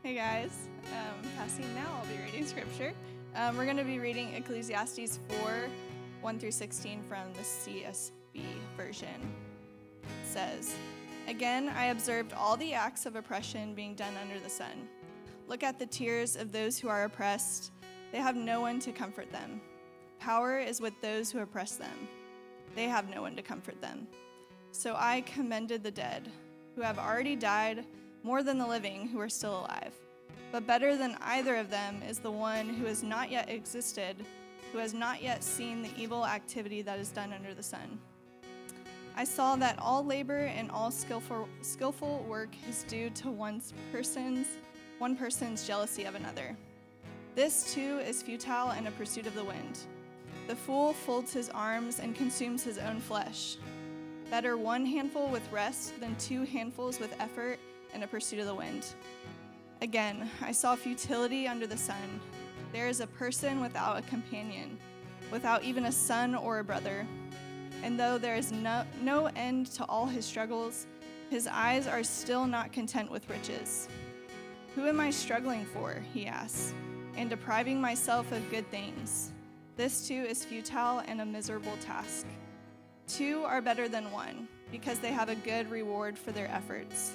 Hey guys, Cassie now. I'll be reading scripture. We're going to be reading Ecclesiastes 4:1-16 from the CSB version. It says, "Again, I observed all the acts of oppression being done under the sun. Look at the tears of those who are oppressed. They have no one to comfort them. Power is with those who oppress them. They have no one to comfort them. So I commended the dead, who have already died, more than the living who are still alive. But better than either of them is the one who has not yet existed, who has not yet seen the evil activity that is done under the sun. I saw that all labor and all skillful work is due to one person's jealousy of another. This too is futile and a pursuit of the wind. The fool folds his arms and consumes his own flesh. Better one handful with rest than two handfuls with effort and a pursuit of the wind. Again, I saw futility under the sun. There is a person without a companion, without even a son or a brother. And though there is no end to all his struggles, his eyes are still not content with riches. Who am I struggling for, he asks, and depriving myself of good things? This too is futile and a miserable task. Two are better than one, because they have a good reward for their efforts.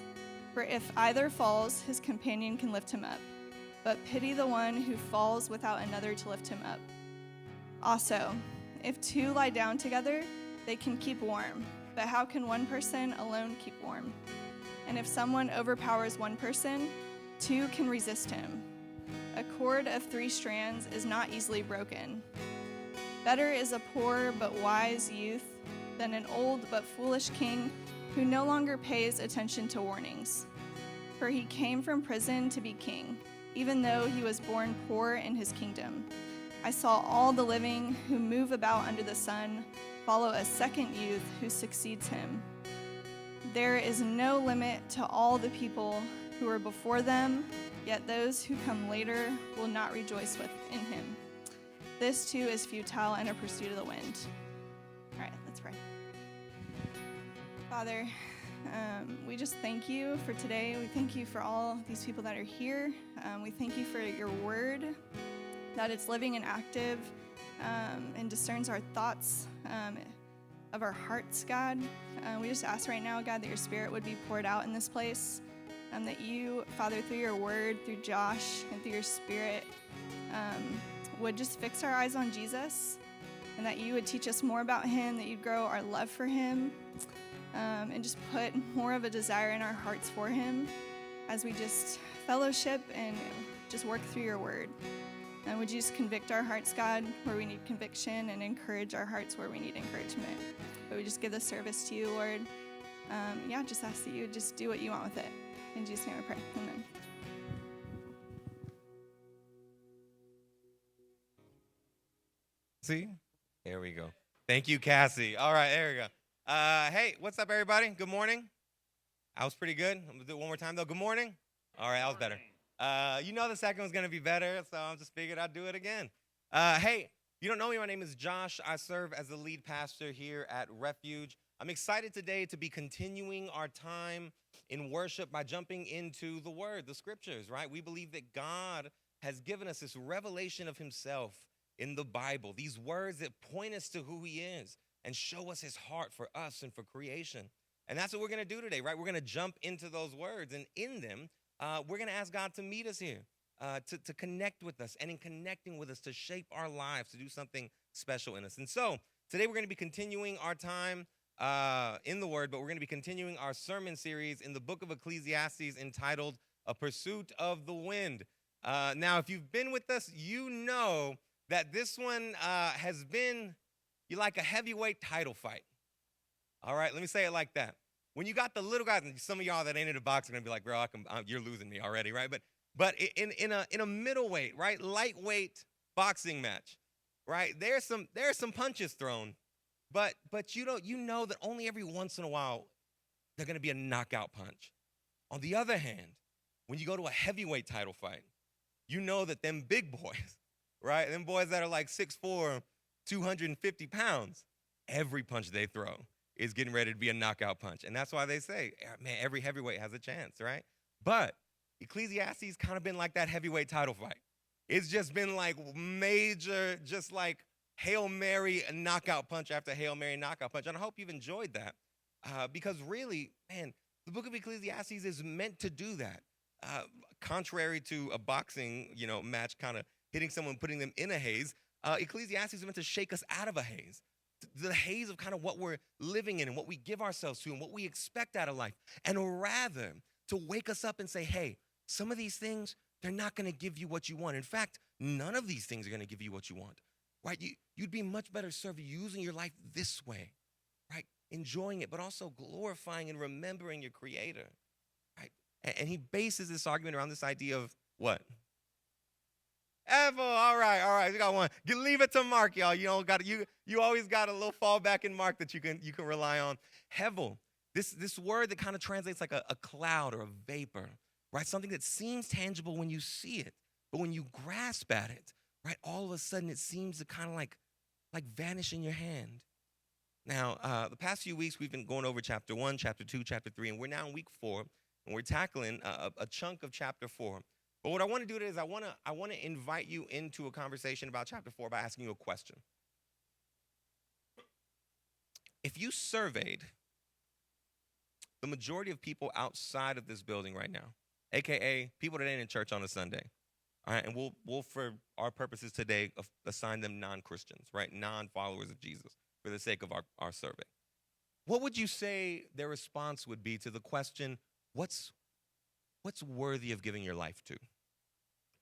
For if either falls, his companion can lift him up. But pity the one who falls without another to lift him up. Also, if two lie down together, they can keep warm. But how can one person alone keep warm? And if someone overpowers one person, two can resist him. A cord of 3 strands is not easily broken. Better is a poor but wise youth than an old but foolish king who no longer pays attention to warnings. For he came from prison to be king, even though he was born poor in his kingdom. I saw all the living who move about under the sun follow a second youth who succeeds him. There is no limit to all the people who are before them, yet those who come later will not rejoice in him. This too is futile and a pursuit of the wind." All right, let's pray. Father, we just thank you for today. We thank you for all these people that are here. We thank you for your word, that it's living and active and discerns our thoughts of our hearts, God. We just ask right now, God, that your spirit would be poured out in this place, that you, Father, through your word, through Josh, and through your spirit, would just fix our eyes on Jesus, and that you would teach us more about him, that you'd grow our love for him, and just put more of a desire in our hearts for him as we just fellowship and just work through your word. And would you just convict our hearts, God, where we need conviction, and encourage our hearts where we need encouragement. But we just give this service to you, Lord. Just ask that you would just do what you want with it. In Jesus' name I pray. Amen. See? Here we go. Thank you, Cassie. All right, there we go. Hey, what's up, everybody? Good morning. I was pretty good. I'm going to do it one more time, though. Good morning. All right, that was better. The second was going to be better, so I just figured I'd do it again. Hey, you don't know me. My name is Josh. I serve as the lead pastor here at Refuge. I'm excited today to be continuing our time in worship by jumping into the Word, the Scriptures, right? We believe that God has given us this revelation of himself in the Bible, these words that point us to who he is and show us his heart for us and for creation. And that's what we're going to do today, right? We're going to jump into those words, and in them, we're going to ask God to meet us here, to connect with us, and in connecting with us, to shape our lives, to do something special in us. And so today we're going to be continuing our time in the Word, but we're going to be continuing our sermon series in the book of Ecclesiastes entitled A Pursuit of the Wind. Now, if you've been with us, you know that this one has been like a heavyweight title fight. All right, let me say it like that. When you got the little guys, and some of y'all that ain't in the box are gonna be like, bro, you're losing me already, right? But in a middleweight, right, lightweight boxing match, right? There's some punches thrown, but you know that only every once in a while they're gonna be a knockout punch. On the other hand, when you go to a heavyweight title fight, you know that them big boys, right? Them boys that are like 6'4", 250 pounds, every punch they throw is getting ready to be a knockout punch. And that's why they say, man, every heavyweight has a chance, right? But Ecclesiastes kind of been like that heavyweight title fight. It's just been like major, just like Hail Mary knockout punch after Hail Mary knockout punch. And I hope you've enjoyed that because really, man, the book of Ecclesiastes is meant to do that. Contrary to a boxing, match kind of hitting someone, putting them in a haze, Ecclesiastes is meant to shake us out of a haze. The haze of kind of what we're living in and what we give ourselves to and what we expect out of life. And rather to wake us up and say, hey, some of these things, they're not going to give you what you want. In fact, none of these things are going to give you what you want, right? You'd be much better served using your life this way, right? Enjoying it, but also glorifying and remembering your Creator, right? And he bases this argument around this idea of what? All right. We got one. Leave it to Mark, y'all. You always got a little fallback in Mark that you can rely on. Hevel, this word that kind of translates like a cloud or a vapor, right? Something that seems tangible when you see it, but when you grasp at it, right, all of a sudden it seems to kind of like vanish in your hand. Now, the past few weeks we've been going over chapter 1, chapter 2, chapter 3, and we're now in week 4, and we're tackling a chunk of chapter 4. But what I want to do today is I want to invite you into a conversation about chapter 4 by asking you a question. If you surveyed the majority of people outside of this building right now, aka people that ain't in church on a Sunday, all right, and we'll for our purposes today assign them non-Christians, right, non-followers of Jesus for the sake of our survey. What would you say their response would be to the question, what's worthy of giving your life to?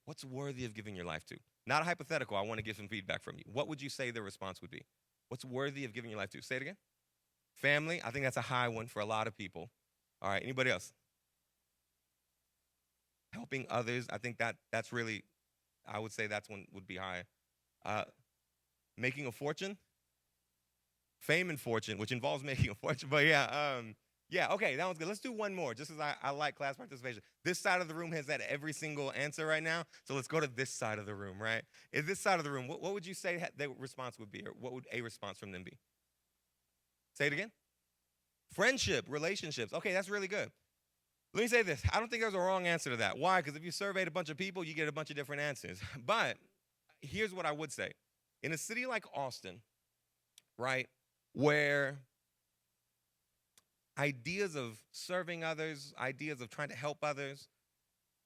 What's worthy of giving your life to? Not a hypothetical. I want to get some feedback from you. What would you say the response would be? What's worthy of giving your life to? Say it again. Family. I think that's a high one for a lot of people. All right. Anybody else? Helping others. I think that's really, I would say that's one would be high. Making a fortune. Fame and fortune, which involves making a fortune. But yeah, okay, that one's good. Let's do one more, just as I like class participation. This side of the room has had every single answer right now, so let's go to this side of the room, right? Is this side of the room, what would you say the response would be, or what would a response from them be? Say it again. Friendship, relationships. Okay, that's really good. Let me say this. I don't think there's a wrong answer to that. Why? Because if you surveyed a bunch of people, you get a bunch of different answers. But here's what I would say. In a city like Austin, right, where ideas of serving others, ideas of trying to help others,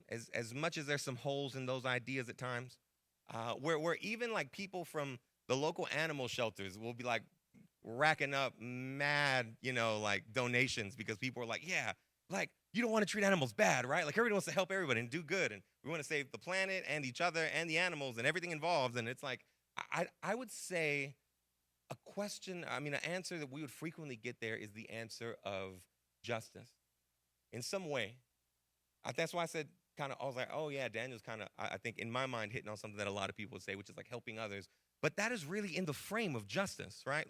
as much as there's some holes in those ideas at times, where even like people from the local animal shelters will be like racking up mad, like donations because people are like, yeah, like you don't want to treat animals bad, right? Like everybody wants to help everybody and do good, and we want to save the planet and each other and the animals and everything involved. And it's like, I would say an answer that we would frequently get there is the answer of justice in some way. That's why I said I was like, oh yeah, Daniel's kind of, I think in my mind, hitting on something that a lot of people would say, which is like helping others. But that is really in the frame of justice, right?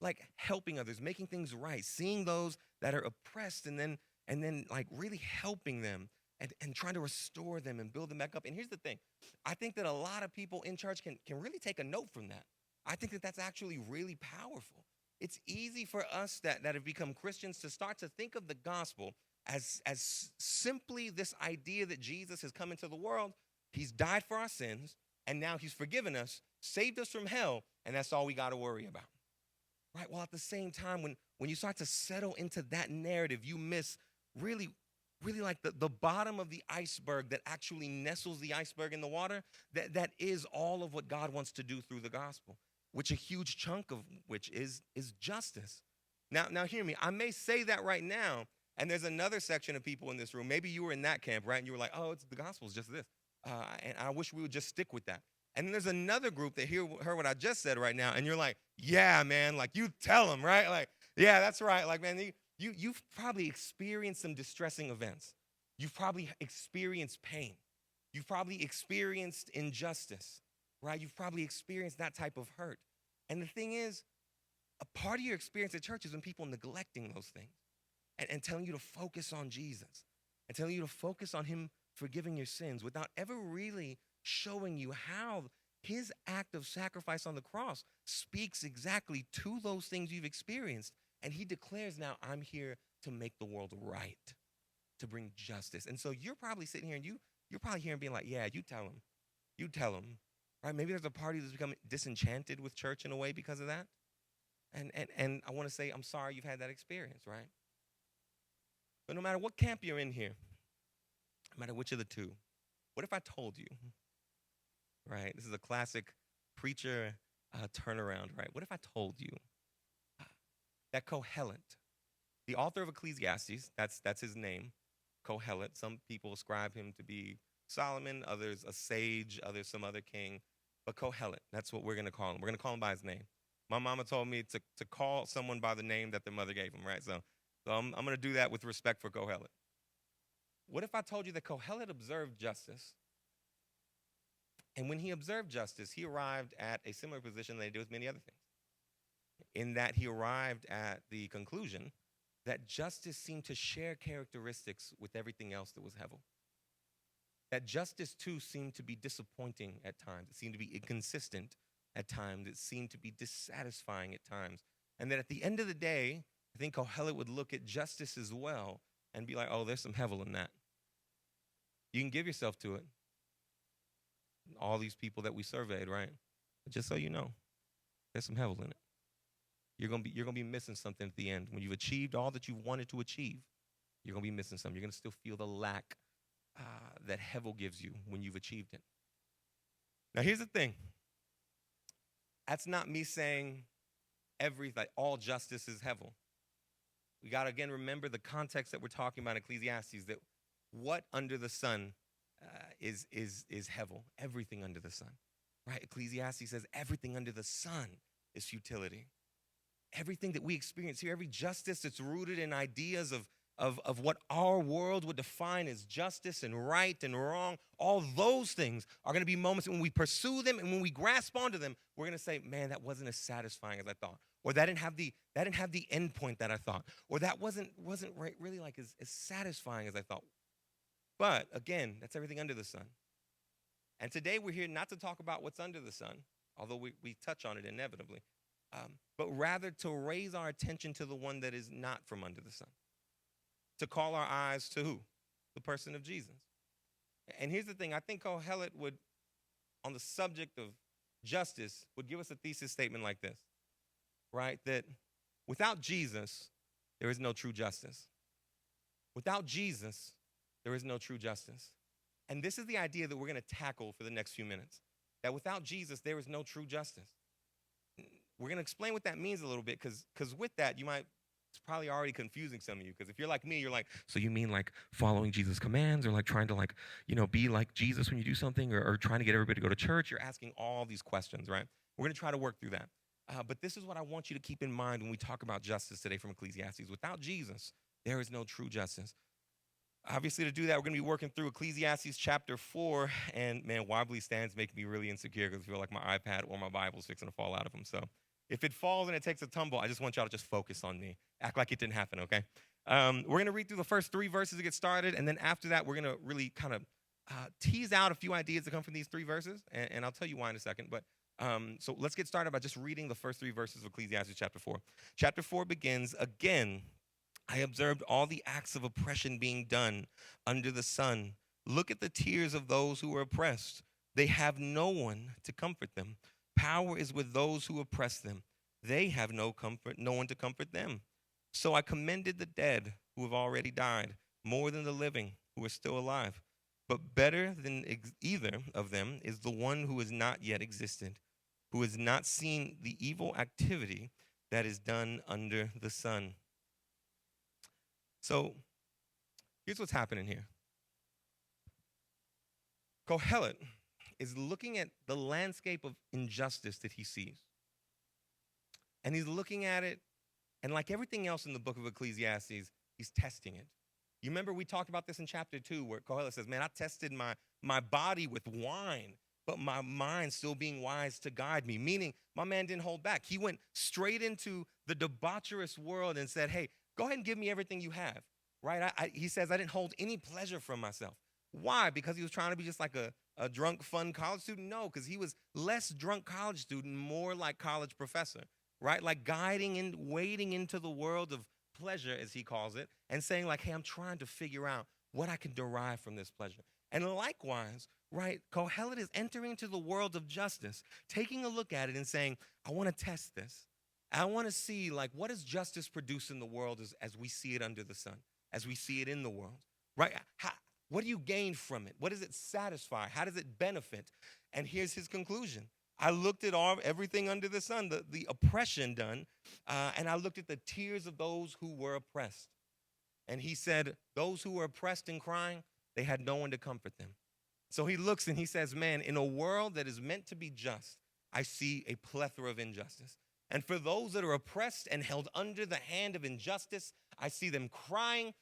Like helping others, making things right, seeing those that are oppressed and then like really helping them and trying to restore them and build them back up. And here's the thing. I think that a lot of people in church can really take a note from that. I think that that's actually really powerful. It's easy for us that have become Christians to start to think of the gospel as simply this idea that Jesus has come into the world, he's died for our sins, and now he's forgiven us, saved us from hell, and that's all we got to worry about. Right? Well, at the same time, when you start to settle into that narrative, you miss really like the bottom of the iceberg that actually nestles the iceberg in the water, that is all of what God wants to do through the gospel, which a huge chunk of which is justice. Now hear me. I may say that right now, and there's another section of people in this room. Maybe you were in that camp, right? And you were like, oh, the gospel is just this. And I wish we would just stick with that. And then there's another group that heard what I just said right now, and you're like, yeah, man, like you tell them, right? Like, yeah, that's right. Like, man, you've probably experienced some distressing events. You've probably experienced pain. You've probably experienced injustice, right? You've probably experienced that type of hurt. And the thing is, a part of your experience at church is when people neglecting those things and telling you to focus on Jesus and telling you to focus on him forgiving your sins without ever really showing you how his act of sacrifice on the cross speaks exactly to those things you've experienced. And he declares now, I'm here to make the world right. to bring justice. And so you're probably sitting here and you're probably hearing being like, yeah, you tell them. You tell them. Right? Maybe there's a party that's become disenchanted with church in a way because of that. And I want to say, I'm sorry you've had that experience, right? But no matter what camp you're in here, no matter which of the two, what if I told you, right? This is a classic preacher turnaround, right? What if I told you that Qohelet, the author of Ecclesiastes, that's his name, Qohelet. Some people ascribe him to be Solomon, others a sage, others some other king. But Qohelet, that's what we're going to call him. We're going to call him by his name. My mama told me to call someone by the name that their mother gave him, right? So I'm going to do that with respect for Qohelet. What if I told you that Qohelet observed justice? And when he observed justice, he arrived at a similar position that he did with many other things. In that he arrived at the conclusion that justice seemed to share characteristics with everything else that was hevel. That justice, too, seemed to be disappointing at times. It seemed to be inconsistent at times. It seemed to be dissatisfying at times. And that at the end of the day, I think Qohelet would look at justice as well and be like, oh, there's some hevel in that. You can give yourself to it. All these people that we surveyed, right? But just so you know, there's some hevel in it. You're gonna be missing something at the end. When you've achieved all that you wanted to achieve, you're gonna be missing something. You're gonna still feel the lack that hevel gives you when you've achieved it. Now, here's the thing. That's not me saying all justice is hevel. We got to, again, remember the context that we're talking about in Ecclesiastes, that what under the sun is hevel, everything under the sun, right? Ecclesiastes says everything under the sun is futility. Everything that we experience here, every justice that's rooted in ideas of what our world would define as justice and right and wrong, all those things are going to be moments when we pursue them and when we grasp onto them, we're going to say, man, that wasn't as satisfying as I thought. Or that didn't have the end point that I thought. Or that wasn't really like as satisfying as I thought. But again, that's everything under the sun. And today we're here not to talk about what's under the sun, although we touch on it inevitably, but rather to raise our attention to the one that is not from under the sun. To call our eyes to who? The person of Jesus. And here's the thing. I think Qohelet would, on the subject of justice, would give us a thesis statement like this, right? That without Jesus, there is no true justice. Without Jesus, there is no true justice. And this is the idea that we're going to tackle for the next few minutes. That without Jesus, there is no true justice. We're going to explain what that means a little bit, because with that, it's probably already confusing some of you, because if you're like me, you're like, so you mean like following Jesus' commands, or like trying to be like Jesus when you do something, or trying to get everybody to go to church? You're asking all these questions, right? We're going to try to work through that. But this is what I want you to keep in mind when we talk about justice today from Ecclesiastes. Without Jesus, there is no true justice. Obviously, to do that, we're going to be working through Ecclesiastes chapter 4. And man, wobbly stands make me really insecure because I feel like my iPad or my Bible is fixing to fall out of them. So if it falls and it takes a tumble, I just want y'all to just focus on me. Act like it didn't happen, okay? We're going to read through the first 3 verses to get started. And then after that, we're going to really kind of tease out a few ideas that come from these 3 verses. And I'll tell you why in a second. But so let's get started by just reading the first 3 verses of Ecclesiastes chapter 4. Chapter 4 begins, again, I observed all the acts of oppression being done under the sun. Look at the tears of those who are oppressed. They have no one to comfort them. Power is with those who oppress them. They have no one to comfort them. So I commended the dead who have already died, more than the living who are still alive. But better than either of them is the one who has not yet existed, who has not seen the evil activity that is done under the sun. So here's what's happening here. Qohelet is looking at the landscape of injustice that he sees. And he's looking at it, and like everything else in the book of Ecclesiastes, he's testing it. You remember we talked about this in chapter 2 where Qohelet says, man, I tested my body with wine, but my mind still being wise to guide me. Meaning my man didn't hold back. He went straight into the debaucherous world and said, hey, go ahead and give me everything you have, right? He says, I didn't hold any pleasure from myself. Why? Because he was trying to be just like a drunk, fun college student? No, because he was less drunk college student, more like college professor, right? Like wading into the world of pleasure, as he calls it, and saying like, hey, I'm trying to figure out what I can derive from this pleasure. And likewise, right, Qohelet is entering into the world of justice, taking a look at it and saying, I want to test this. I want to see, like, what does justice produce in the world as we see it under the sun, as we see it in the world, right? What do you gain from it? What does it satisfy? How does it benefit? And here's his conclusion. I looked at everything under the sun, the oppression done, and I looked at the tears of those who were oppressed. And he said, those who were oppressed and crying, they had no one to comfort them. So he looks and he says, man, in a world that is meant to be just, I see a plethora of injustice. And for those that are oppressed and held under the hand of injustice, I see them crying,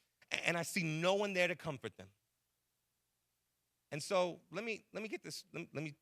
and I see no one there to comfort them. And so let me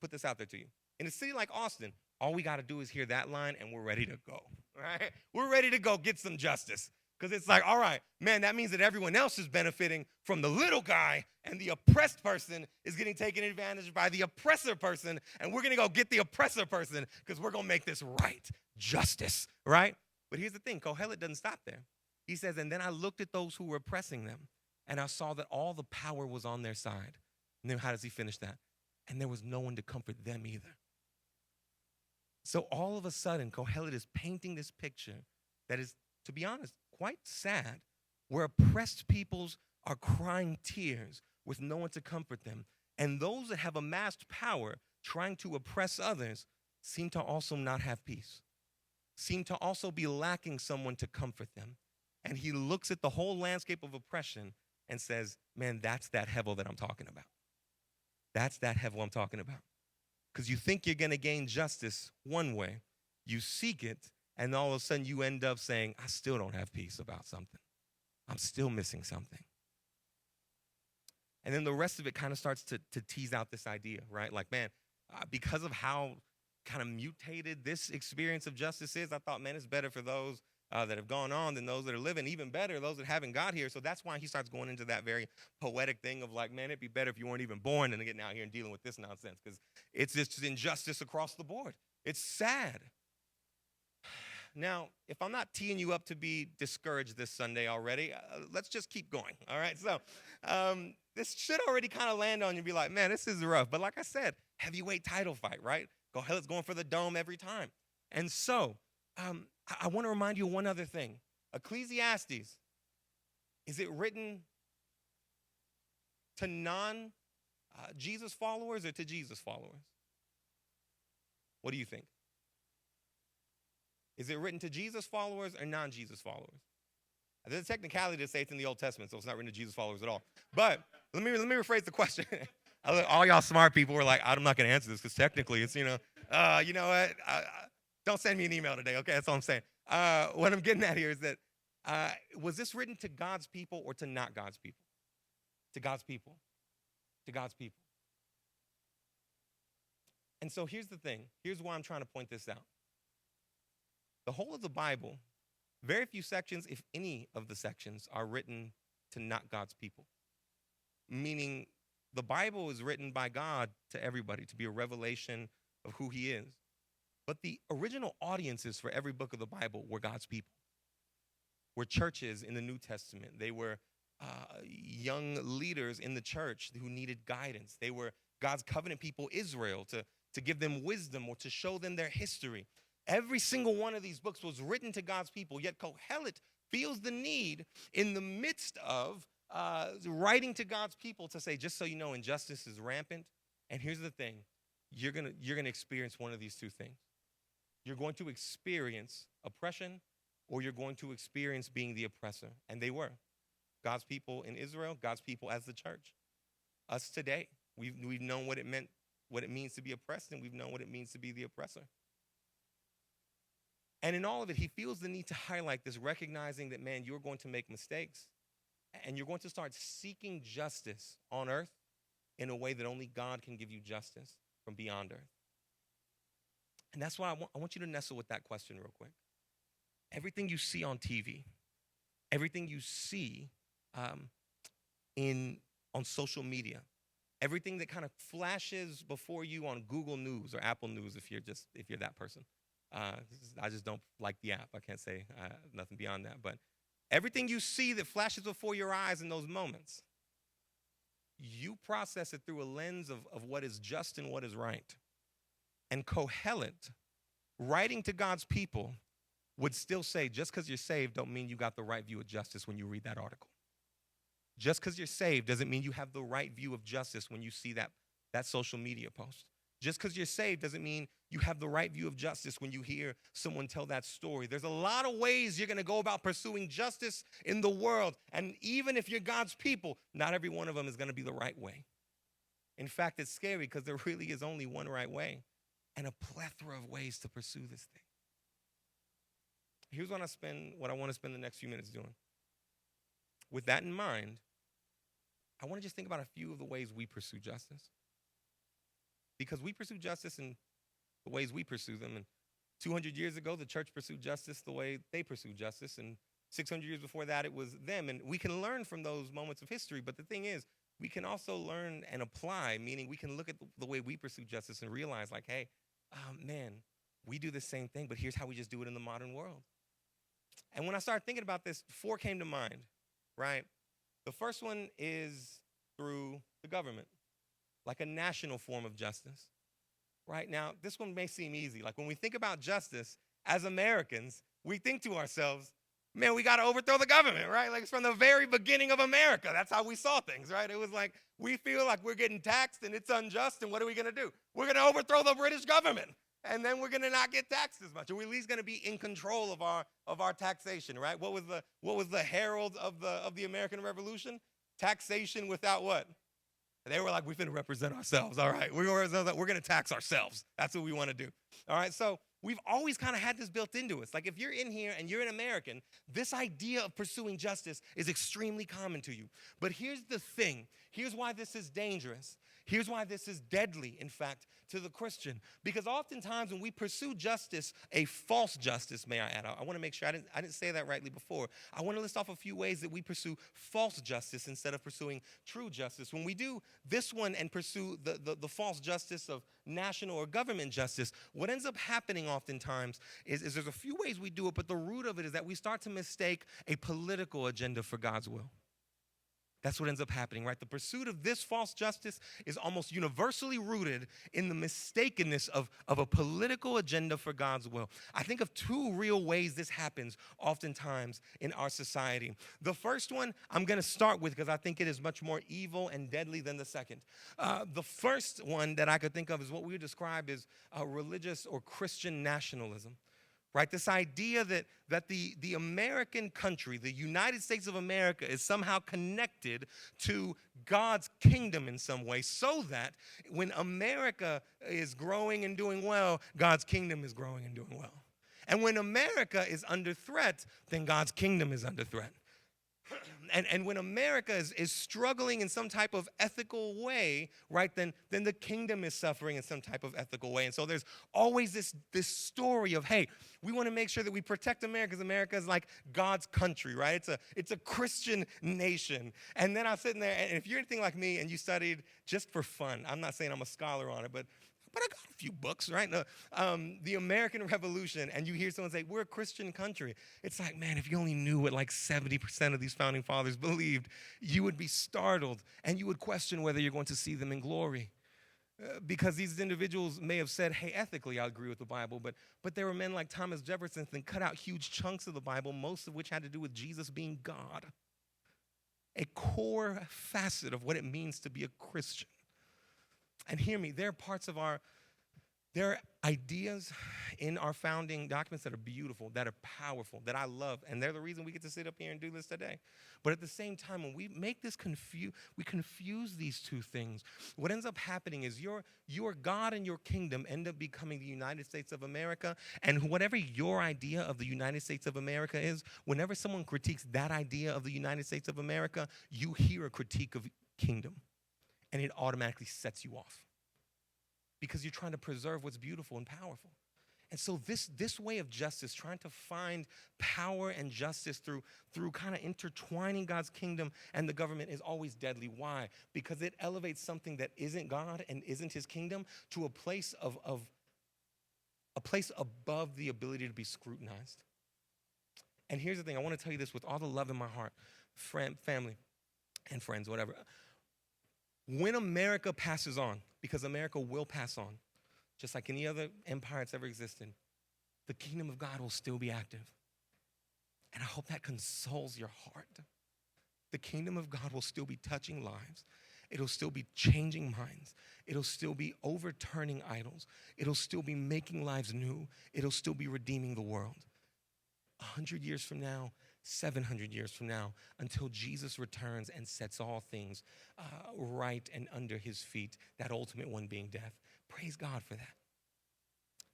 put this out there to you. In a city like Austin, all we got to do is hear that line, and we're ready to go, right? We're ready to go get some justice. Because it's like, all right, man, that means that everyone else is benefiting from the little guy, and the oppressed person is getting taken advantage by the oppressor person, and we're going to go get the oppressor person because we're going to make this right. Justice, right? But here's the thing. Qohelet doesn't stop there. He says, and then I looked at those who were oppressing them, and I saw that all the power was on their side. And then how does he finish that? And there was no one to comfort them either. So all of a sudden, Qohelet is painting this picture that is, to be honest, quite sad, where oppressed peoples are crying tears with no one to comfort them. And those that have amassed power trying to oppress others seem to also not have peace, seem to also be lacking someone to comfort them. And he looks at the whole landscape of oppression and says, man, that's that hevel that I'm talking about. That's that hevel I'm talking about. Because you think you're going to gain justice one way, you seek it, and all of a sudden you end up saying, I still don't have peace about something. I'm still missing something. And then the rest of it kind of starts to tease out this idea, right? Like, man, because of how kind of mutated this experience of justice is, I thought, man, it's better for those that have gone on than those that are living, even better, those that haven't got here. So that's why he starts going into that very poetic thing of like, man, it'd be better if you weren't even born than getting out here and dealing with this nonsense, because it's just injustice across the board. It's sad. Now, if I'm not teeing you up to be discouraged this Sunday already, let's just keep going, all right? So this should already kind of land on you and be like, man, this is rough. But like I said, heavyweight title fight, right? Qohelet's going for the dome every time. And so I want to remind you of one other thing. Ecclesiastes, is it written to non-Jesus followers or to Jesus followers? What do you think? Is it written to Jesus followers or non-Jesus followers? There's a technicality to say it's in the Old Testament, so it's not written to Jesus followers at all. But let me rephrase the question. All y'all smart people were like, I'm not going to answer this because technically it's, you know what? Don't send me an email today, okay? That's all I'm saying. What I'm getting at here is that was this written to God's people or to not God's people? To God's people. To God's people. And so here's the thing. Here's why I'm trying to point this out. The whole of the Bible, very few sections, if any of the sections, are written to not God's people. Meaning the Bible is written by God to everybody, to be a revelation of who he is. But the original audiences for every book of the Bible were God's people. Were churches in the New Testament. They were young leaders in the church who needed guidance. They were God's covenant people, Israel, to give them wisdom or to show them their history. Every single one of these books was written to God's people, yet Qohelet feels the need in the midst of writing to God's people to say, just so you know, injustice is rampant. And here's the thing, you're gonna experience one of these two things. You're going to experience oppression, or you're going to experience being the oppressor. And they were. God's people in Israel, God's people as the church. Us today, we've known what it meant, what it means to be oppressed, and we've known what it means to be the oppressor. And in all of it, he feels the need to highlight this, recognizing that, man, you're going to make mistakes, and you're going to start seeking justice on earth in a way that only God can give you justice from beyond earth. And that's why I want you to nestle with that question real quick. Everything you see on TV, everything you see on social media, everything that kind of flashes before you on Google News or Apple News, if you're that person. I just don't like the app. I can't say nothing beyond that. But Everything you see that flashes before your eyes in those moments, you process it through a lens of what is just and what is right. And Qohelet, writing to God's people, would still say, just because you're saved don't mean you got the right view of justice when you read that article. Just because you're saved doesn't mean you have the right view of justice when you see that social media post. Just because you're saved doesn't mean you have the right view of justice when you hear someone tell that story. There's a lot of ways you're going to go about pursuing justice in the world. And even if you're God's people, not every one of them is going to be the right way. In fact, it's scary because there really is only one right way and a plethora of ways to pursue this thing. Here's what I want to spend the next few minutes doing. With that in mind, I want to just think about a few of the ways we pursue justice. Because we pursue justice in the ways we pursue them. And 200 years ago, the church pursued justice the way they pursued justice. And 600 years before that, it was them. And we can learn from those moments of history. But the thing is, we can also learn and apply, meaning we can look at the way we pursue justice and realize, like, hey, man, we do the same thing, but here's how we just do it in the modern world. And when I started thinking about this, 4 came to mind, right? The first one is through the government, like a national form of justice. Right now, this one may seem easy. Like when we think about justice, as Americans, we think to ourselves, man, we got to overthrow the government, right? Like it's from the very beginning of America. That's how we saw things, right? It was like, we feel like we're getting taxed and it's unjust, and what are we going to do? We're going to overthrow the British government, and then we're going to not get taxed as much. Or we're at least going to be in control of our taxation, right? What was the herald of the American Revolution? Taxation without what? They were like, we're going to represent ourselves. All right, we're going to tax ourselves. That's what we want to do. All right, so we've always kind of had this built into us. Like if you're in here and you're an American, this idea of pursuing justice is extremely common to you. But here's the thing. Here's why this is dangerous. Here's why this is deadly, in fact, to the Christian. Because oftentimes when we pursue justice, a false justice, may I add, I want to make sure I didn't say that rightly before. I want to list off a few ways that we pursue false justice instead of pursuing true justice. When we do this one and pursue the false justice of national or government justice, what ends up happening oftentimes is there's a few ways we do it, but the root of it is that we start to mistake a political agenda for God's will. That's what ends up happening, right? The pursuit of this false justice is almost universally rooted in the mistakenness of a political agenda for God's will. I think of 2 real ways this happens oftentimes in our society. The first one I'm going to start with because I think it is much more evil and deadly than the second. The first one that I could think of is what we would describe as religious or Christian nationalism. Right, this idea that the American country, the United States of America, is somehow connected to God's kingdom in some way, so that when America is growing and doing well, God's kingdom is growing and doing well. And when America is under threat, then God's kingdom is under threat. And when America is struggling in some type of ethical way, right, then the kingdom is suffering in some type of ethical way. And so there's always this story of, hey, we want to make sure that we protect America because America is like God's country, right? It's a Christian nation. And then I'm sitting there, and if you're anything like me and you studied just for fun, I'm not saying I'm a scholar on it, but I got a few books, right? The American Revolution, and you hear someone say, we're a Christian country. It's like, man, if you only knew what like 70% of these founding fathers believed, you would be startled, and you would question whether you're going to see them in glory. Because these individuals may have said, hey, ethically, I agree with the Bible, but there were men like Thomas Jefferson that cut out huge chunks of the Bible, most of which had to do with Jesus being God. A core facet of what it means to be a Christian. And hear me, there are ideas in our founding documents that are beautiful, that are powerful, that I love, and they're the reason we get to sit up here and do this today. But at the same time, when we make this we confuse these 2 things. What ends up happening is your God and your kingdom end up becoming the United States of America, and whatever your idea of the United States of America is, whenever someone critiques that idea of the United States of America, you hear a critique of kingdom. And it automatically sets you off because you're trying to preserve what's beautiful and powerful. And so this way of justice, trying to find power and justice through kind of intertwining God's kingdom and the government, is always deadly. Why? Because it elevates something that isn't God and isn't his kingdom to a place above the ability to be scrutinized. And here's the thing. I want to tell you this with all the love in my heart, family and friends, whatever. When America passes on, because America will pass on, just like any other empire that's ever existed, the kingdom of God will still be active. And I hope that consoles your heart. The kingdom of God will still be touching lives. It'll still be changing minds. It'll still be overturning idols. It'll still be making lives new. It'll still be redeeming the world. 100 years from now, 700 years from now, until Jesus returns and sets all things right and under his feet, that ultimate one being death. Praise God for that.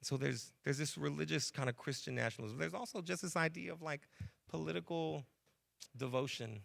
So there's this religious kind of Christian nationalism. There's also just this idea of like political devotion,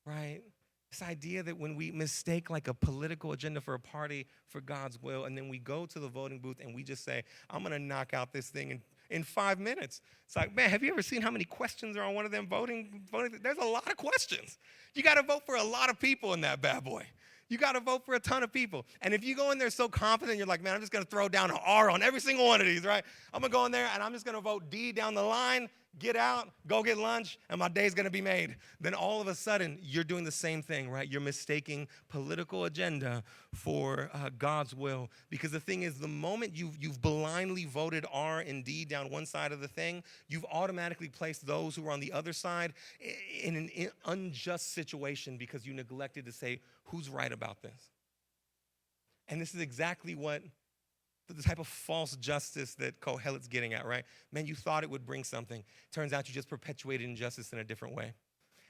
right? This idea that when we mistake like a political agenda for a party for God's will, and then we go to the voting booth and we just say, I'm going to knock out this thing in 5 minutes. It's like, man, have you ever seen how many questions are on one of them voting? There's a lot of questions. You got to vote for a lot of people in that bad boy. You got to vote for a ton of people. And if you go in there so confident, you're like, man, I'm just going to throw down an R on every single one of these, right? I'm going to go in there and I'm just going to vote D down the line, get out, go get lunch, and my day's going to be made. Then all of a sudden, you're doing the same thing, right? You're mistaking political agenda for God's will. Because the thing is, the moment you've blindly voted R and D down one side of the thing, you've automatically placed those who are on the other side in an unjust situation because you neglected to say, who's right about this? And this is exactly what the type of false justice that Qohelet's getting at, right? Man, you thought it would bring something. Turns out you just perpetuated injustice in a different way.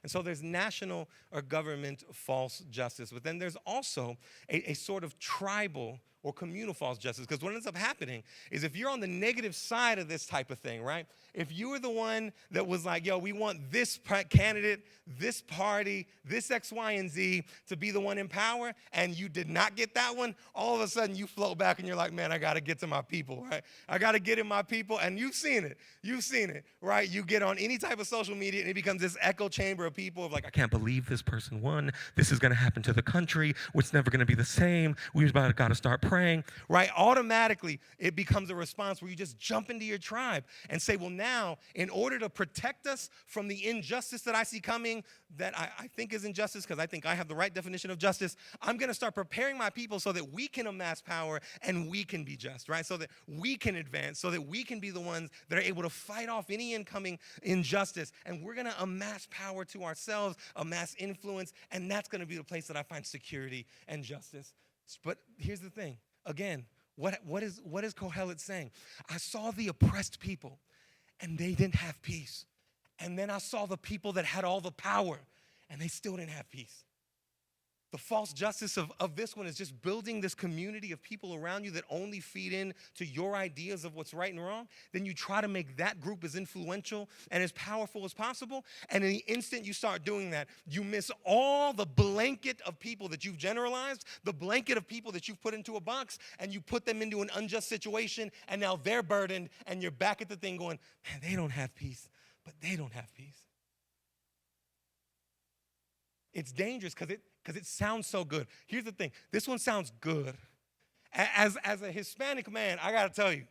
And so there's national or government false justice, but then there's also a sort of tribal or communal false justice, because what ends up happening is if you're on the negative side of this type of thing, right? If you were the one that was like, yo, we want this candidate, this party, this X, Y, and Z to be the one in power, and you did not get that one, all of a sudden you float back and you're like, man, I got to get to my people, right? I got to get in my people, and you've seen it, right? You get on any type of social media and it becomes this echo chamber of people of like, I can't believe this person won. This is going to happen to the country. It's never going to be the same. We've got to start praying, right? Automatically, it becomes a response where you just jump into your tribe and say, well, now, in order to protect us from the injustice that I see coming, that I think is injustice, because I think I have the right definition of justice, I'm going to start preparing my people so that we can amass power and we can be just, right? So that we can advance, so that we can be the ones that are able to fight off any incoming injustice. And we're going to amass power to ourselves, amass influence, and that's going to be the place that I find security and justice. But here's the thing. Again, what is Qohelet saying? I saw the oppressed people, and they didn't have peace. And then I saw the people that had all the power, and they still didn't have peace. The false justice of this one is just building this community of people around you that only feed in to your ideas of what's right and wrong. Then you try to make that group as influential and as powerful as possible. And in the instant you start doing that, you miss all the blanket of people that you've generalized, the blanket of people that you've put into a box, and you put them into an unjust situation, and now they're burdened, and you're back at the thing going, man, they don't have peace, but they don't have peace. It's dangerous because it sounds so good. Here's the thing. This one sounds good. As a Hispanic man, I got to tell you,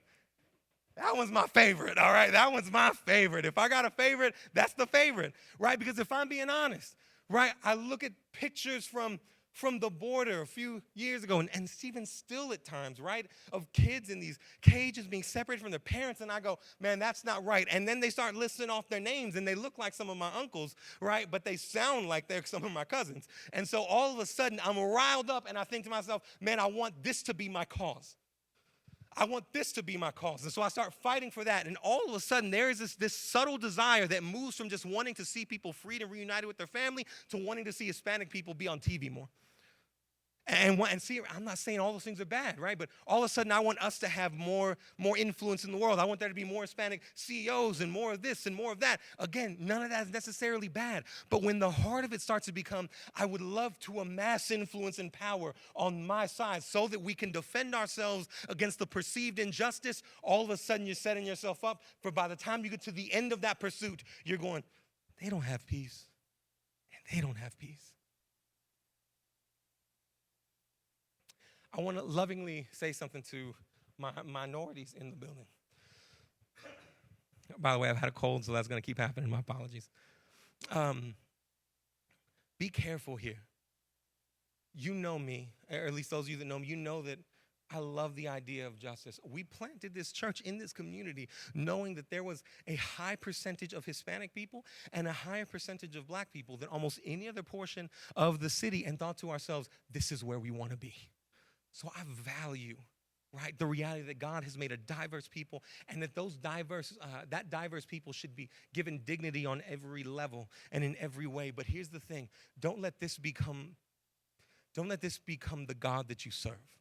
that one's my favorite, all right? That one's my favorite. If I got a favorite, that's the favorite, right? Because if I'm being honest, right, I look at pictures from the border a few years ago, and even still at times, right, of kids in these cages being separated from their parents, and I go, man, that's not right. And then they start listing off their names, and they look like some of my uncles, right, but they sound like they're some of my cousins. And so all of a sudden, I'm riled up, and I think to myself, man, I want this to be my cause. I want this to be my cause. And so I start fighting for that. And all of a sudden, there is this subtle desire that moves from just wanting to see people freed and reunited with their family to wanting to see Hispanic people be on TV more. And see, I'm not saying all those things are bad, right? But all of a sudden, I want us to have more influence in the world. I want there to be more Hispanic CEOs and more of this and more of that. Again, none of that is necessarily bad. But when the heart of it starts to become, I would love to amass influence and power on my side so that we can defend ourselves against the perceived injustice, all of a sudden you're setting yourself up for by the time you get to the end of that pursuit, you're going, they don't have peace, and they don't have peace. I want to lovingly say something to my minorities in the building. By the way, I've had a cold, so that's going to keep happening. My apologies. Be careful here. You know me, or at least those of you that know me, you know that I love the idea of justice. We planted this church in this community knowing that there was a high percentage of Hispanic people and a higher percentage of black people than almost any other portion of the city, and thought to ourselves, this is where we want to be. So I value, right, the reality that God has made a diverse people, and that those diverse people should be given dignity on every level and in every way. But here's the thing: don't let this become the God that you serve,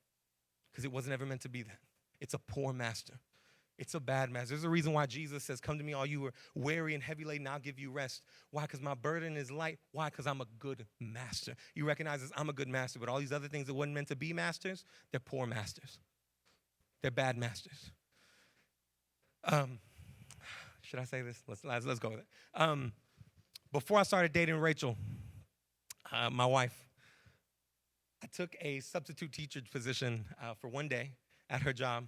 because it wasn't ever meant to be that. It's a poor master. It's a bad master. There's a reason why Jesus says, come to me all you are weary and heavy laden, I'll give you rest. Why? Because my burden is light. Why? Because I'm a good master. He recognizes I'm a good master, but all these other things that wasn't meant to be masters, they're poor masters. They're bad masters. Should I say this? Let's go with it. Before I started dating Rachel, my wife, I took a substitute teacher position for one day at her job,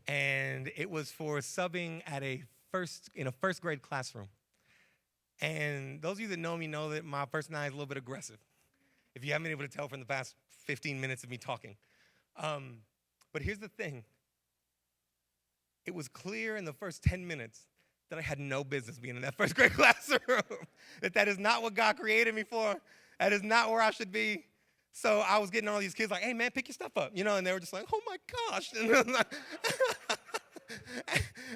and it was for subbing at in a first grade classroom. And those of you that know me know that my personality is a little bit aggressive, if you haven't been able to tell from the past 15 minutes of me talking. But here's the thing. It was clear in the first 10 minutes that I had no business being in that first grade classroom, that is not what God created me for. That is not where I should be. So I was getting all these kids like, hey, man, pick your stuff up, and they were just like, oh, my gosh.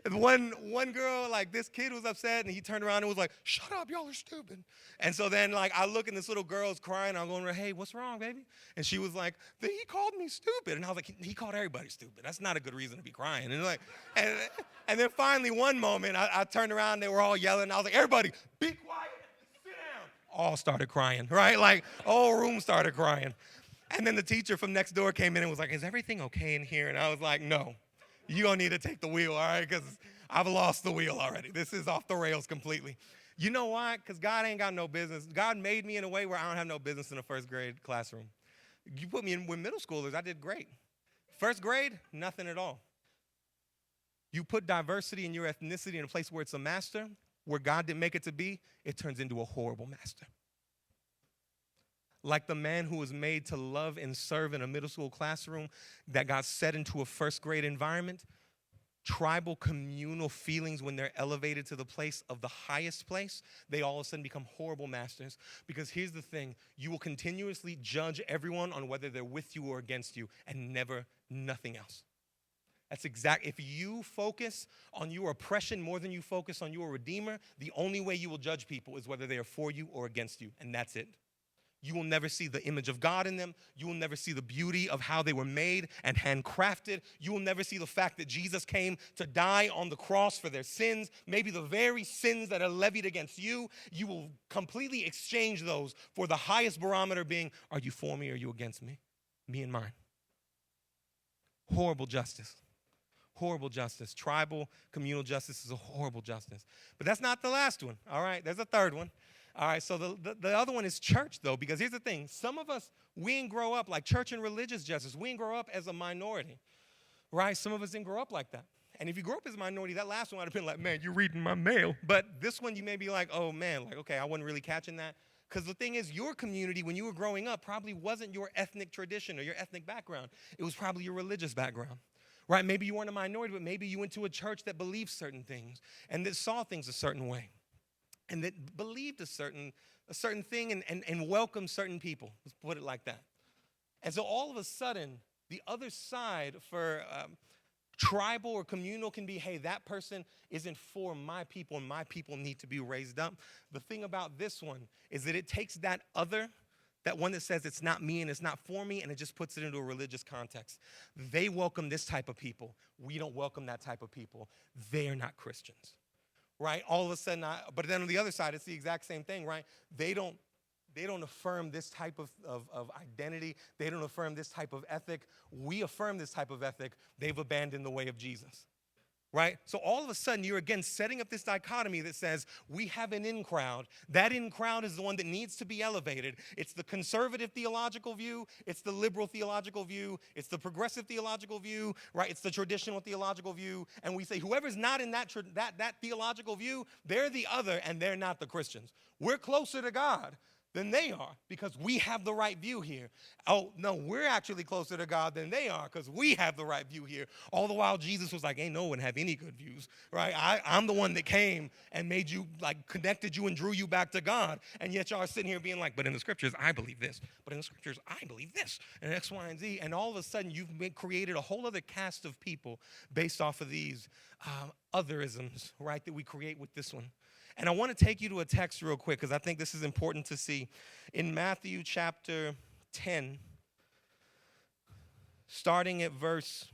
And one girl, like, this kid was upset, and he turned around and was like, shut up, y'all are stupid. And so then, like, I look, and this little girl's crying. I'm going to her, hey, what's wrong, baby? And she was like, he called me stupid. And I was like, he called everybody stupid. That's not a good reason to be crying. And then finally, one moment, I turned around, they were all yelling. I was like, everybody, be quiet. All started crying, right? Like, whole room started crying. And then the teacher from next door came in and was like, is everything okay in here? And I was like, no, you're going to need to take the wheel, all right? Because I've lost the wheel already. This is off the rails completely. You know why? Because God ain't got no business. God made me in a way where I don't have no business in a first grade classroom. You put me in with middle schoolers, I did great. First grade, nothing at all. You put diversity in your ethnicity in a place where it's a master, where God didn't make it to be, it turns into a horrible master. Like the man who was made to love and serve in a middle school classroom that got set into a first grade environment, tribal communal feelings, when they're elevated to the place of the highest place, they all of a sudden become horrible masters. Because here's the thing, you will continuously judge everyone on whether they're with you or against you, and never nothing else. That's exact. If you focus on your oppression more than you focus on your Redeemer, the only way you will judge people is whether they are for you or against you, and that's it. You will never see the image of God in them. You will never see the beauty of how they were made and handcrafted. You will never see the fact that Jesus came to die on the cross for their sins, maybe the very sins that are levied against you. You will completely exchange those for the highest barometer being, are you for me or are you against me? Me and mine. Horrible justice. Horrible justice. Tribal, communal justice is a horrible justice. But that's not the last one, all right? There's a third one. All right, so the other one is church, though, because here's the thing. Some of us, we didn't grow up like church and religious justice. We didn't grow up as a minority, right? Some of us didn't grow up like that. And if you grew up as a minority, that last one would have been like, man, you're reading my mail. But this one, you may be like, oh, man, like, okay, I wasn't really catching that. Because the thing is, your community, when you were growing up, probably wasn't your ethnic tradition or your ethnic background. It was probably your religious background. Right, maybe you weren't a minority, but maybe you went to a church that believed certain things and that saw things a certain way and that believed a certain thing and welcomed certain people. Let's put it like that. And so all of a sudden, the other side for tribal or communal can be, hey, that person isn't for my people and my people need to be raised up. The thing about this one is that it takes that other, that one that says it's not me and it's not for me, and it just puts it into a religious context. They welcome this type of people. We don't welcome that type of people. They are not Christians, right? All of a sudden, but then on the other side, it's the exact same thing, right? They don't affirm this type of identity. They don't affirm this type of ethic. We affirm this type of ethic. They've abandoned the way of Jesus. right? So all of a sudden, you're again setting up this dichotomy that says we have an in crowd. That in crowd is the one that needs to be elevated. It's the conservative theological view. It's the liberal theological view. It's the progressive theological view, right? It's the traditional theological view. And we say whoever's not in that theological view, they're the other and they're not the Christians. We're closer to God than they are because we have the right view here. Oh, no, we're actually closer to God than they are because we have the right view here. All the while, Jesus was like, ain't no one have any good views, right? I'm the one that came and made you, like, connected you and drew you back to God. And yet y'all are sitting here being like, but in the scriptures, I believe this. But in the scriptures, I believe this. And X, Y, and Z. And all of a sudden, you've created a whole other cast of people based off of these otherisms, right, that we create with this one. And I want to take you to a text real quick because I think this is important to see. In Matthew chapter 10, starting at verse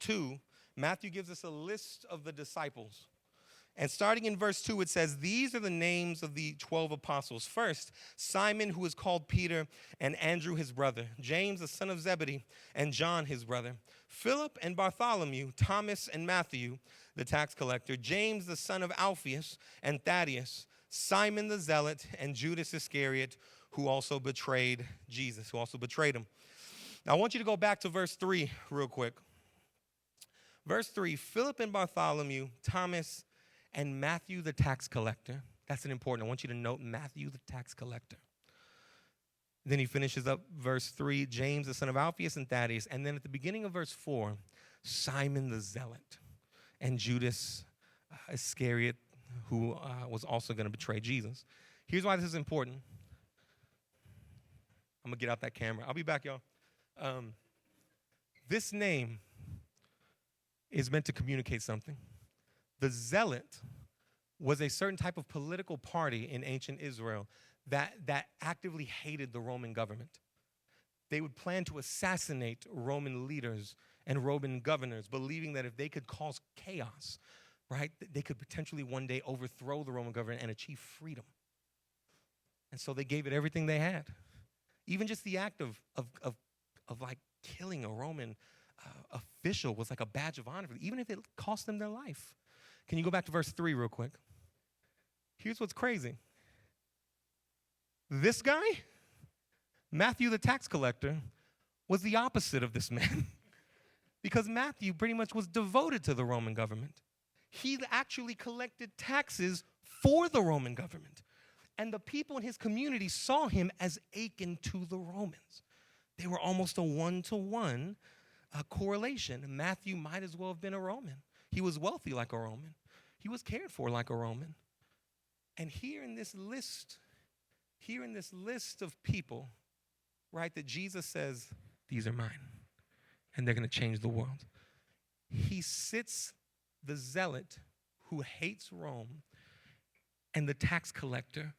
2, Matthew gives us a list of the disciples. And starting in verse 2, it says, these are the names of the 12 apostles. First, Simon, who is called Peter, and Andrew, his brother. James, the son of Zebedee, and John, his brother. Philip and Bartholomew, Thomas and Matthew, the tax collector. James, the son of Alphaeus, and Thaddeus. Simon the zealot, and Judas Iscariot, who also betrayed Jesus, who also betrayed him. Now, I want you to go back to verse 3 real quick. Verse 3, Philip and Bartholomew, Thomas, and Matthew the tax collector. That's an important. I want you to note Matthew the tax collector. Then he finishes up verse 3, James the son of Alphaeus and Thaddeus. And then at the beginning of verse 4, Simon the zealot and Judas Iscariot, who was also going to betray Jesus. Here's why this is important. I'm going to get out that camera. I'll be back, y'all. This name is meant to communicate something. The zealot was a certain type of political party in ancient Israel that actively hated the Roman government. They would plan to assassinate Roman leaders and Roman governors, believing that if they could cause chaos, right, they could potentially one day overthrow the Roman government and achieve freedom. And so they gave it everything they had. Even just the act of like killing a Roman official was like a badge of honor, even if it cost them their life. Can you go back to verse 3 real quick? Here's what's crazy. This guy, Matthew the tax collector, was the opposite of this man. Because Matthew pretty much was devoted to the Roman government. He actually collected taxes for the Roman government. And the people in his community saw him as akin to the Romans. They were almost a one-to-one correlation. Matthew might as well have been a Roman. He was wealthy like a Roman. He was cared for like a Roman. And here in this list of people, right, that Jesus says, these are mine, and they're going to change the world. He sits the zealot who hates Rome and the tax collector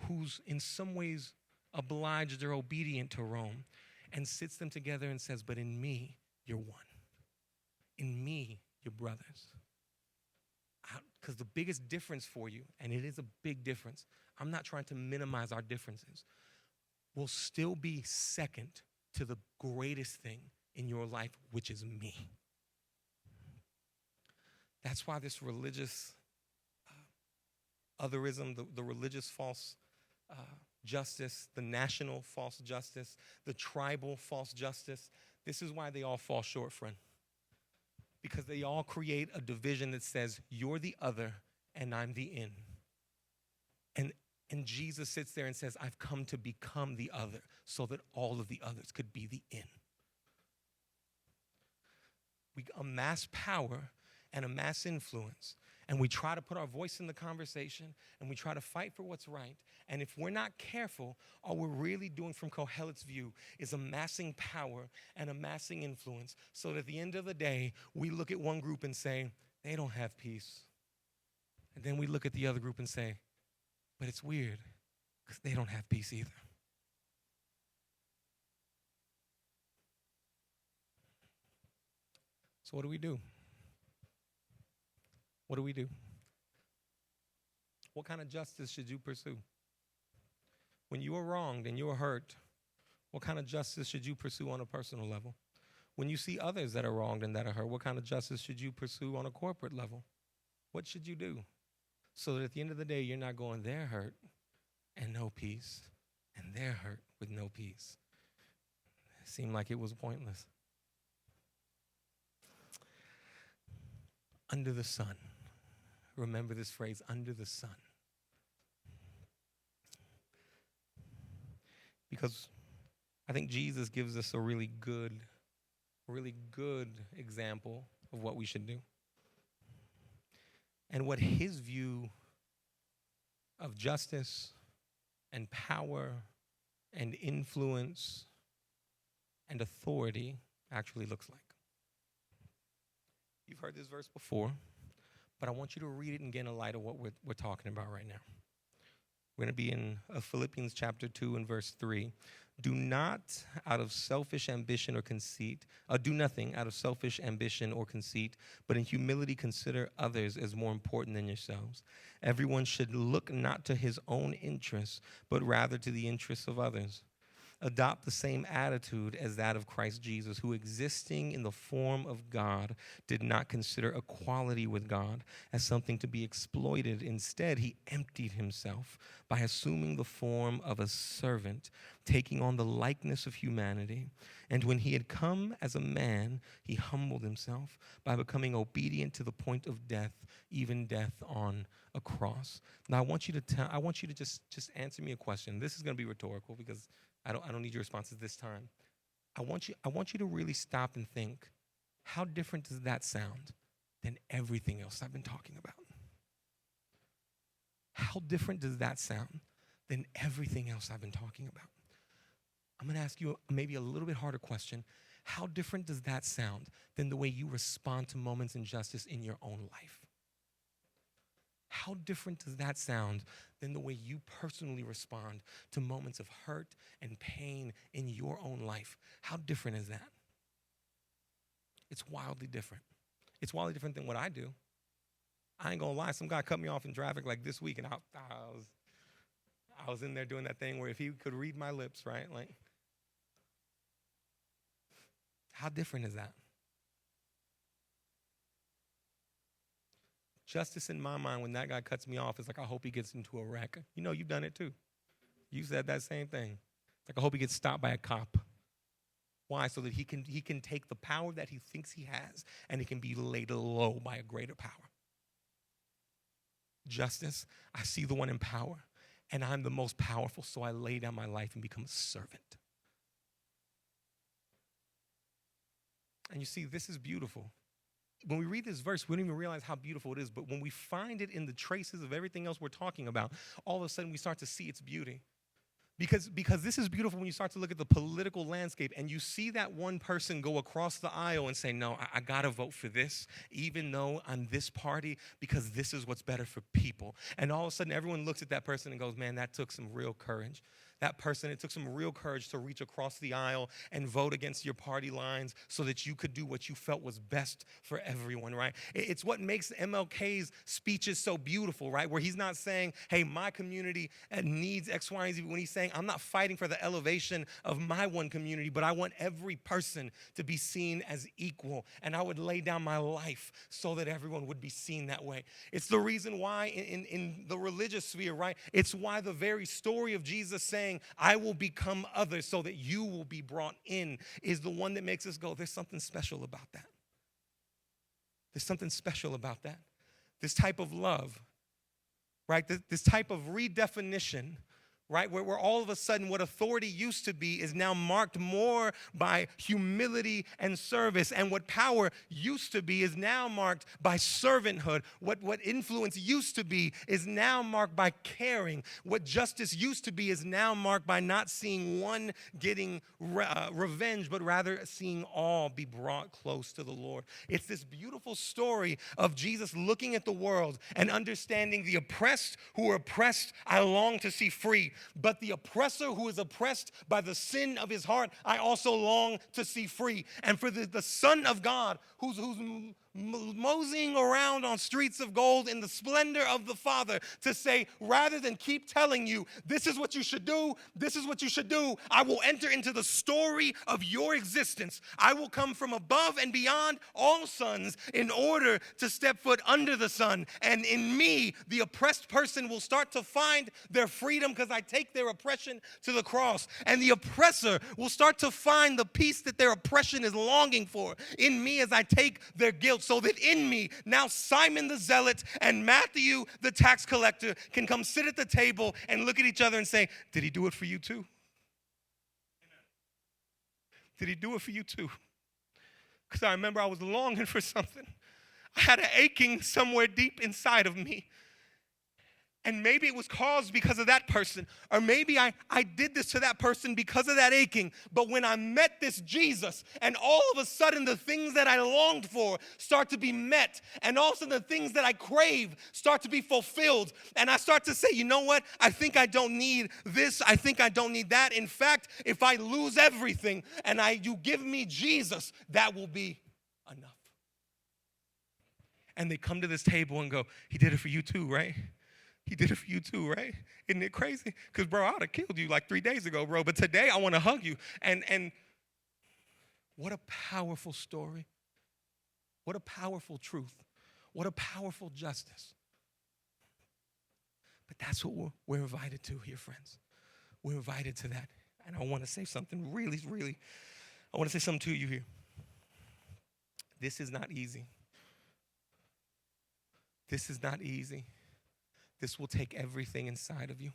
who's in some ways obliged or obedient to Rome, and sits them together and says, but in me, you're one. In me, you're brothers. Because the biggest difference for you, and it is a big difference, I'm not trying to minimize our differences, will still be second to the greatest thing in your life, which is me. That's why this religious otherism, the religious false justice, the national false justice, the tribal false justice, this is why they all fall short, friend. Because they all create a division that says, you're the other and I'm the in. And Jesus sits there and says, I've come to become the other so that all of the others could be the in. We amass power and amass influence, and we try to put our voice in the conversation, and we try to fight for what's right. And if we're not careful, all we're really doing from Qohelet's view is amassing power and amassing influence, so that at the end of the day, we look at one group and say, they don't have peace. And then we look at the other group and say, but it's weird, because they don't have peace either. So what do we do? What do we do? What kind of justice should you pursue? When you are wronged and you are hurt, what kind of justice should you pursue on a personal level? When you see others that are wronged and that are hurt, what kind of justice should you pursue on a corporate level? What should you do? So that at the end of the day, you're not going, they're hurt and no peace, and they're hurt with no peace. It seemed like it was pointless. Under the sun. Remember this phrase, under the sun. Because I think Jesus gives us a really good example of what we should do. And what his view of justice and power and influence and authority actually looks like. You've heard this verse before, but I want you to read it and get in light of what we're talking about right now. We're going to be in Philippians chapter 2 and verse 3. Do not out of selfish ambition or conceit, do nothing out of selfish ambition or conceit, but in humility consider others as more important than yourselves. Everyone should look not to his own interests, but rather to the interests of others. Adopt the same attitude as that of Christ Jesus, who existing in the form of God did not consider equality with God as something to be exploited. Instead, he emptied himself by assuming the form of a servant, taking on the likeness of humanity. And when he had come as a man, he humbled himself by becoming obedient to the point of death, even death on a cross. Now, I want you to just answer me a question. This is going to be rhetorical because I don't need your responses this time. I want you to really stop and think, how different does that sound than everything else I've been talking about? How different does that sound than everything else I've been talking about? I'm going to ask you maybe a little bit harder question. How different does that sound than the way you respond to moments of injustice in your own life? How different does that sound than the way you personally respond to moments of hurt and pain in your own life? How different is that? It's wildly different. It's wildly different than what I do. I ain't gonna lie, some guy cut me off in traffic like this week, and I was in there doing that thing where if he could read my lips, right? Like, how different is that? Justice in my mind, when that guy cuts me off, is like, I hope he gets into a wreck. You know, you've done it too. You said that same thing. Like, I hope he gets stopped by a cop. Why? So that he can take the power that he thinks he has, and it can be laid low by a greater power. Justice, I see the one in power, and I'm the most powerful, so I lay down my life and become a servant. And you see, this is beautiful. When we read this verse, we don't even realize how beautiful it is, but when we find it in the traces of everything else we're talking about, all of a sudden we start to see its beauty. Because this is beautiful when you start to look at the political landscape and you see that one person go across the aisle and say, no, I got to vote for this, even though I'm this party, because this is what's better for people. And all of a sudden everyone looks at that person and goes, man, that took some real courage. That person, it took some real courage to reach across the aisle and vote against your party lines so that you could do what you felt was best for everyone, right? It's what makes MLK's speeches so beautiful, right? Where he's not saying, hey, my community needs X, Y, and Z. When he's saying, I'm not fighting for the elevation of my one community, but I want every person to be seen as equal. And I would lay down my life so that everyone would be seen that way. It's the reason why in the religious sphere, right? It's why the very story of Jesus saying, I will become others so that you will be brought in, is the one that makes us go, there's something special about that. There's something special about that. This type of love, right? This type of redefinition, right? Where all of a sudden what authority used to be is now marked more by humility and service. And what power used to be is now marked by servanthood. What influence used to be is now marked by caring. What justice used to be is now marked by not seeing one getting revenge, but rather seeing all be brought close to the Lord. It's this beautiful story of Jesus looking at the world and understanding the oppressed who are oppressed, I long to see free. But the oppressor who is oppressed by the sin of his heart, I also long to see free. And for the Son of God, whose moseying around on streets of gold in the splendor of the Father to say, rather than keep telling you, this is what you should do, this is what you should do, I will enter into the story of your existence. I will come from above and beyond all suns in order to step foot under the sun. And in me, the oppressed person will start to find their freedom because I take their oppression to the cross. And the oppressor will start to find the peace that their oppression is longing for in me as I take their guilt, so that in me, now Simon the Zealot and Matthew the tax collector can come sit at the table and look at each other and say, did he do it for you too? Did he do it for you too? Because I remember I was longing for something. I had an aching somewhere deep inside of me. And maybe it was caused because of that person. Or maybe I did this to that person because of that aching. But when I met this Jesus, and all of a sudden the things that I longed for start to be met. And also the things that I crave start to be fulfilled. And I start to say, you know what? I think I don't need this. I think I don't need that. In fact, if I lose everything and you give me Jesus, that will be enough. And they come to this table and go, he did it for you too, right? He did it for you too, right? Isn't it crazy? Because, bro, I would have killed you like 3 days ago, bro. But today I want to hug you. And what a powerful story. What a powerful truth. What a powerful justice. But that's what we're invited to here, friends. We're invited to that. And I want to say something I want to say something to you here. This is not easy. This is not easy. This will take everything inside of you.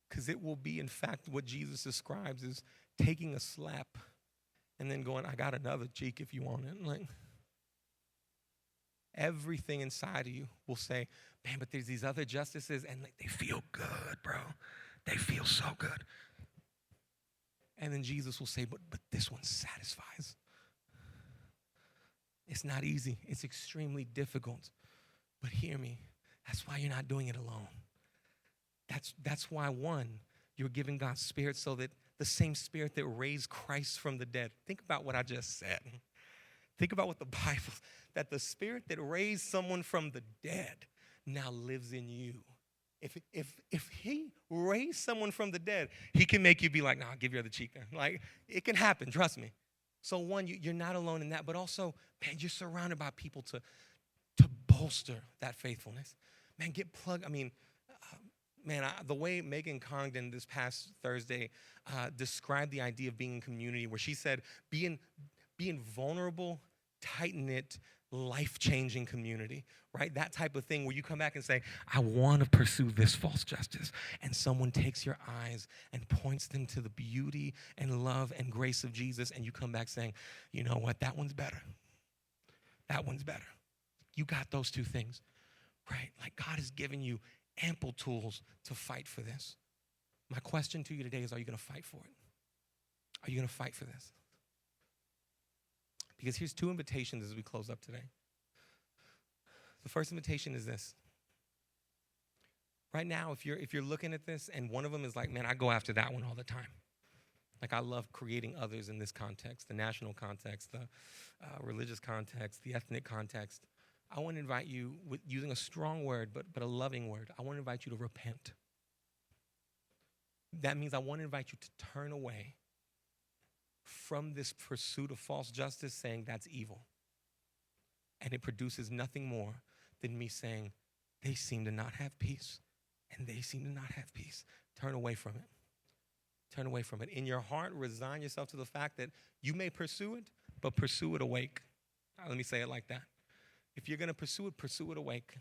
Because it will be, in fact, what Jesus describes as taking a slap and then going, I got another cheek if you want it. Like, everything inside of you will say, man, but there's these other justices, and like, they feel good, bro. They feel so good. And then Jesus will say, but this one satisfies. It's not easy. It's extremely difficult. But hear me, that's why you're not doing it alone. That's why, one, you're giving God's Spirit so that the same Spirit that raised Christ from the dead. Think about what I just said. Think about what the Bible, that the Spirit that raised someone from the dead now lives in you. If he raised someone from the dead, he can make you be like, nah, I'll give you the other cheek there. Like, it can happen, trust me. So one, you're not alone in that, but also, man, you're surrounded by people to bolster that faithfulness. Man, get plugged. I mean, the way Megan Congdon this past Thursday described the idea of being in community, where she said being vulnerable, tight-knit, life-changing community, right? That type of thing where you come back and say, I want to pursue this false justice. And someone takes your eyes and points them to the beauty and love and grace of Jesus, and you come back saying, you know what? That one's better. That one's better. You got those two things, right? Like, God has given you ample tools to fight for this. My question to you today is, are you going to fight for it? Are you going to fight for this? Because here's two invitations as we close up today. The first invitation is this. Right now, if you're looking at this and one of them is like, man, I go after that one all the time. Like, I love creating others in this context, the national context, the religious context, the ethnic context. I want to invite you, with using a strong word, but a loving word, I want to invite you to repent. That means I want to invite you to turn away from this pursuit of false justice, saying that's evil. And it produces nothing more than me saying, they seem to not have peace, and they seem to not have peace. Turn away from it. Turn away from it. In your heart, resign yourself to the fact that you may pursue it, but pursue it awake. Let me say it like that. If you're going to pursue it awake.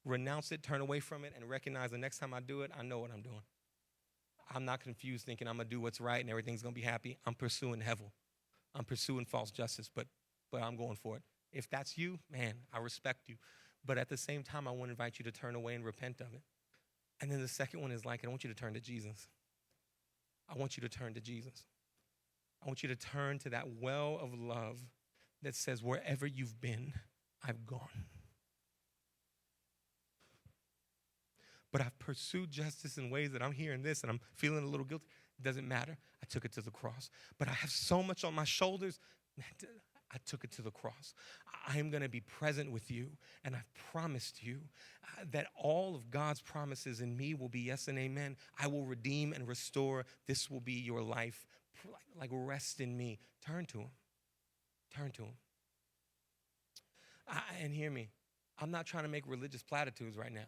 Renounce it, turn away from it, and recognize the next time I do it, I know what I'm doing. I'm not confused thinking I'm going to do what's right and everything's going to be happy. I'm pursuing heaven. I'm pursuing false justice, but I'm going for it. If that's you, man, I respect you. But at the same time, I want to invite you to turn away and repent of it. And then the second one is like, I want you to turn to Jesus. I want you to turn to Jesus. I want you to turn to that well of love that says, wherever you've been, I've gone. But I've pursued justice in ways that I'm hearing this and I'm feeling a little guilty. It doesn't matter. I took it to the cross. But I have so much on my shoulders. I took it to the cross. I am going to be present with you, and I've promised you that all of God's promises in me will be yes and amen. I will redeem and restore. This will be your life. Like rest in me. Turn to him. Turn to him. And hear me. I'm not trying to make religious platitudes right now.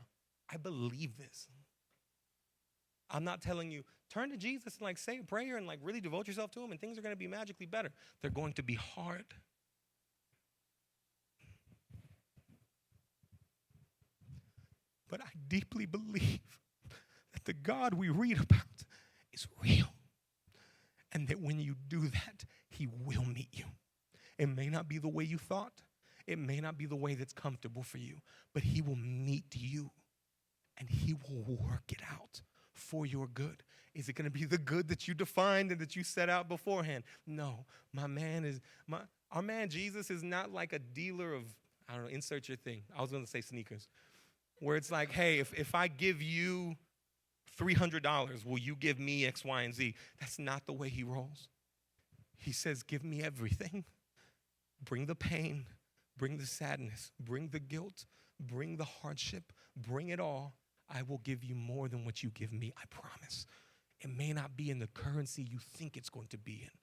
I believe this. I'm not telling you, turn to Jesus and say a prayer and really devote yourself to him and things are going to be magically better. They're going to be hard. But I deeply believe that the God we read about is real. And that when you do that, he will meet you. It may not be the way you thought. It may not be the way that's comfortable for you. But he will meet you. And he will work it out for your good. Is it going to be the good that you defined and that you set out beforehand? No. Our man Jesus is not like a dealer of, I don't know, insert your thing. I was going to say sneakers. Where it's like, hey, if I give you $300, will you give me X, Y, and Z? That's not the way he rolls. He says, give me everything. Bring the pain, bring the sadness, bring the guilt, bring the hardship, bring it all. I will give you more than what you give me, I promise. It may not be in the currency you think it's going to be in.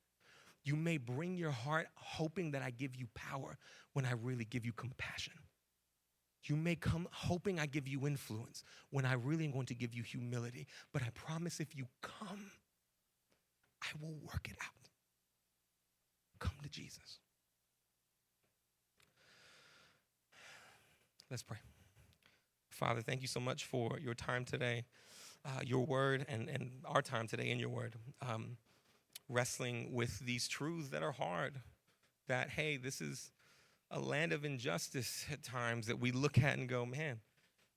You may bring your heart hoping that I give you power when I really give you compassion. You may come hoping I give you influence when I really am going to give you humility. But I promise if you come, I will work it out. Come to Jesus. Let's pray. Father, thank you so much for your time today, your word, and our time today in your word. Wrestling with these truths that are hard, that, hey, this is a land of injustice at times that we look at and go, man,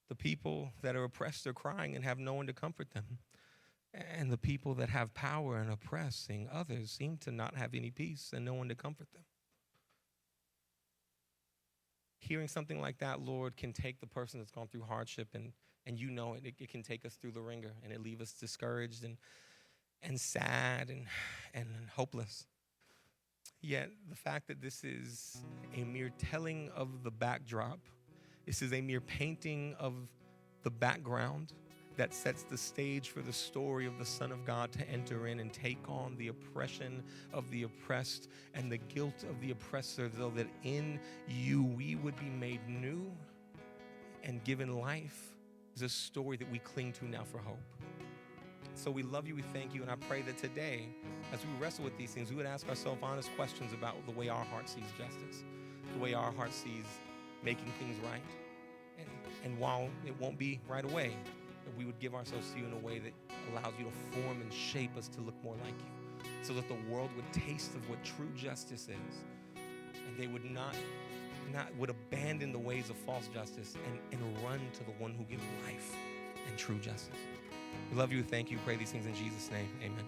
the people that are oppressed are crying and have no one to comfort them. And the people that have power and oppressing others seem to not have any peace and no one to comfort them. Hearing something like that, Lord, can take the person that's gone through hardship and you know it can take us through the ringer and it leave us discouraged and sad and hopeless. Yet the fact that this is a mere telling of the backdrop, this is a mere painting of the background that sets the stage for the story of the Son of God to enter in and take on the oppression of the oppressed and the guilt of the oppressor, so that in you we would be made new and given life, is a story that we cling to now for hope. So we love you, we thank you, and I pray that today, as we wrestle with these things, we would ask ourselves honest questions about the way our heart sees justice, the way our heart sees making things right. And while it won't be right away, that we would give ourselves to you in a way that allows you to form and shape us to look more like you, so that the world would taste of what true justice is, and they would would abandon the ways of false justice and run to the one who gives life and true justice. We love you. Thank you. Pray these things in Jesus' name. Amen.